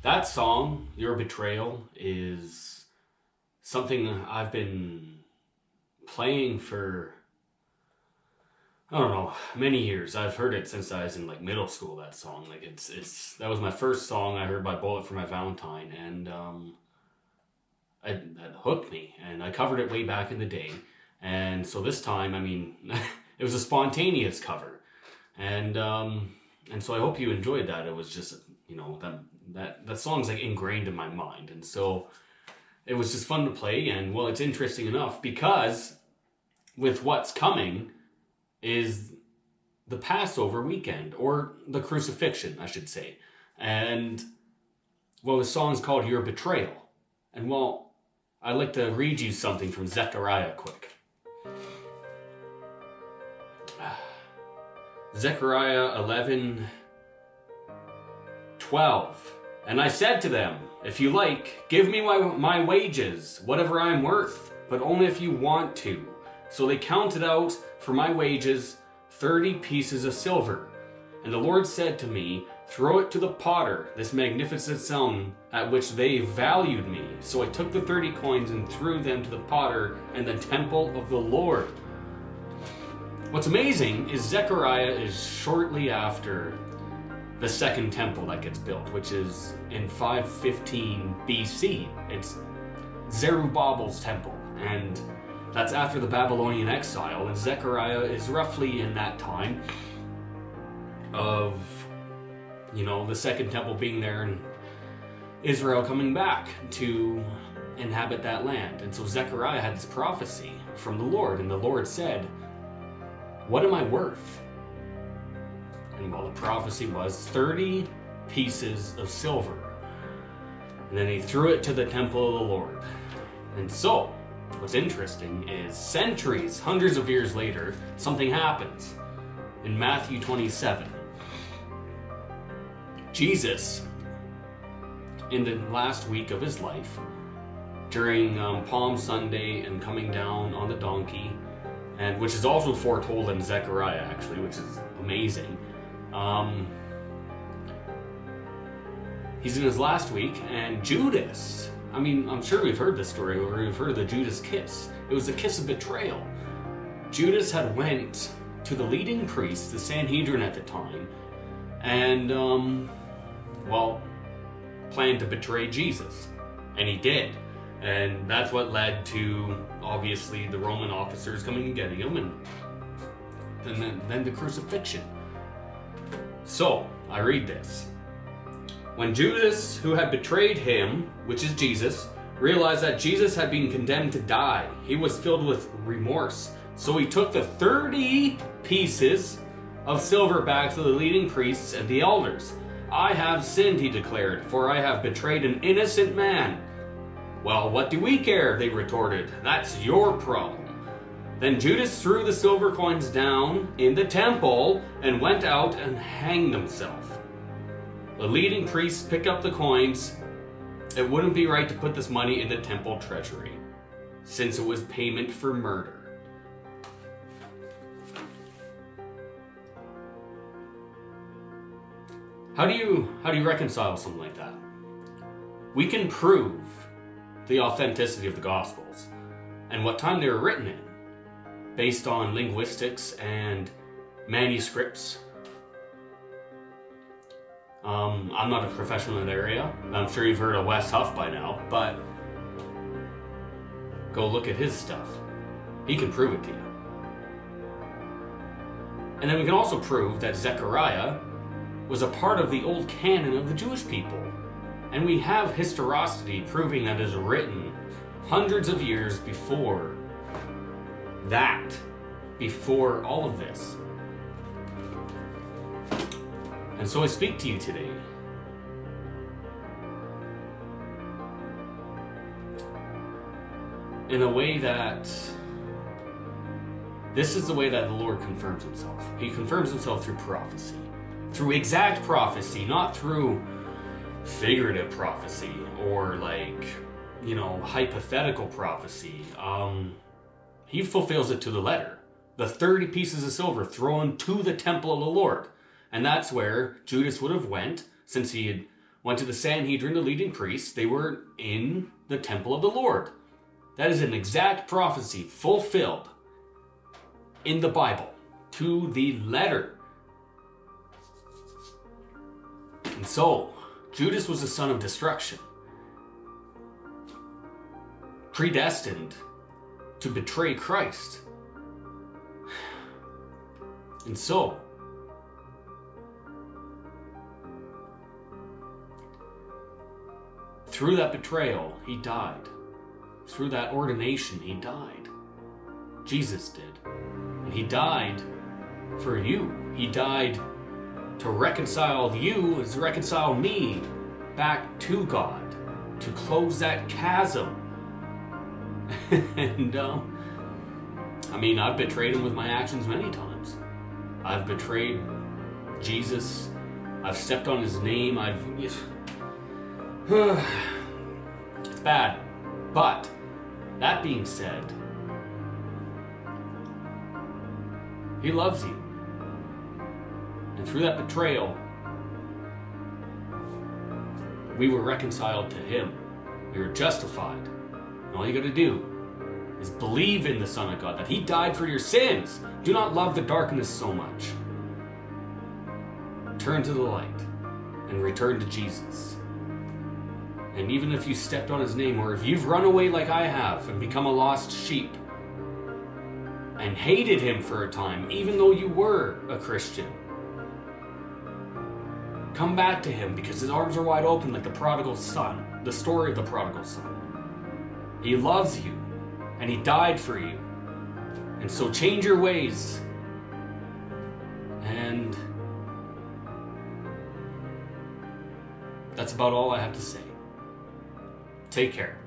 That song, Your Betrayal, is something I've been playing for, I don't know, many years. I've heard it since I was in like middle school, that song. Like it's that was my first song I heard by Bullet for my Valentine, and that hooked me, and I covered it way back in the day. And so this time, I mean, it was a spontaneous cover. And so I hope you enjoyed that. It was just, that song's like ingrained in my mind. And so it was just fun to play. And well, it's interesting enough because with what's coming is the Passover weekend, or the crucifixion, I should say. And well, the song's called Your Betrayal. And well, I'd like to read you something from Zechariah quick. Zechariah 11:12. And I said to them, if you like, give me my wages, whatever I am worth, but only if you want to. So they counted out for my wages 30 pieces of silver. And the Lord said to me, throw it to the potter, this magnificent sum at which they valued me. So I took the 30 coins and threw them to the potter in the temple of the Lord. What's amazing is Zechariah is shortly after the second temple that gets built, which is in 515 BC. It's Zerubbabel's temple, and that's after the Babylonian exile, and Zechariah is roughly in that time of, the second temple being there and Israel coming back to inhabit that land. And so Zechariah had this prophecy from the Lord, and the Lord said, what am I worth? And well, the prophecy was 30 pieces of silver. And then he threw it to the temple of the Lord. And so, what's interesting is centuries, hundreds of years later, something happens. In Matthew 27, Jesus, in the last week of his life, during Palm Sunday and coming down on the donkey, and which is also foretold in Zechariah, actually, which is amazing. He's in his last week, and Judas, I'm sure we've heard this story, or we've heard of the Judas kiss. It was the kiss of betrayal. Judas had went to the leading priest, the Sanhedrin at the time, and, planned to betray Jesus. And he did. And that's what led to, obviously, the Roman officers coming and getting him, and then the crucifixion. So, I read this. When Judas, who had betrayed him, which is Jesus, realized that Jesus had been condemned to die, he was filled with remorse. So he took the 30 pieces of silver back to the leading priests and the elders. I have sinned, he declared, for I have betrayed an innocent man. Well, what do we care? They retorted. That's your problem. Then Judas threw the silver coins down in the temple and went out and hanged himself. The leading priests picked up the coins. It wouldn't be right to put this money in the temple treasury, since it was payment for murder. How do you reconcile something like that? We can prove the authenticity of the Gospels and what time they were written in, based on linguistics and manuscripts. I'm not a professional in that area. I'm sure you've heard of Wes Huff by now, but go look at his stuff. He can prove it to you. And then we can also prove that Zechariah was a part of the old canon of the Jewish people. And we have historicity proving that it is written hundreds of years before that, before all of this. And so I speak to you today. In a way that this is the way that the Lord confirms himself. He confirms himself through prophecy. Through exact prophecy, not through figurative prophecy or hypothetical prophecy. He fulfills it to the letter. The 30 pieces of silver thrown to the temple of the Lord. And that's where Judas would have went, since he had went to the Sanhedrin, the leading priests. They were in the temple of the Lord. That is an exact prophecy fulfilled in the Bible to the letter. And so, Judas was a son of destruction, predestined to betray Christ. And so, through that betrayal, he died. Through that ordination, he died. Jesus did. And he died for you. He died to reconcile you, to reconcile me back to God, to close that chasm. And I mean, I've betrayed him with my actions many times. I've betrayed Jesus. I've stepped on his name. It's bad. But that being said, he loves you. And through that betrayal, we were reconciled to him. We were justified. And all you got to do is believe in the Son of God, that he died for your sins. Do not love the darkness so much. Turn to the light and return to Jesus. And even if you stepped on his name, or if you've run away like I have and become a lost sheep and hated him for a time, even though you were a Christian, come back to him, because his arms are wide open like the prodigal son, the story of the prodigal son. He loves you, and he died for you. And so change your ways. And that's about all I have to say. Take care.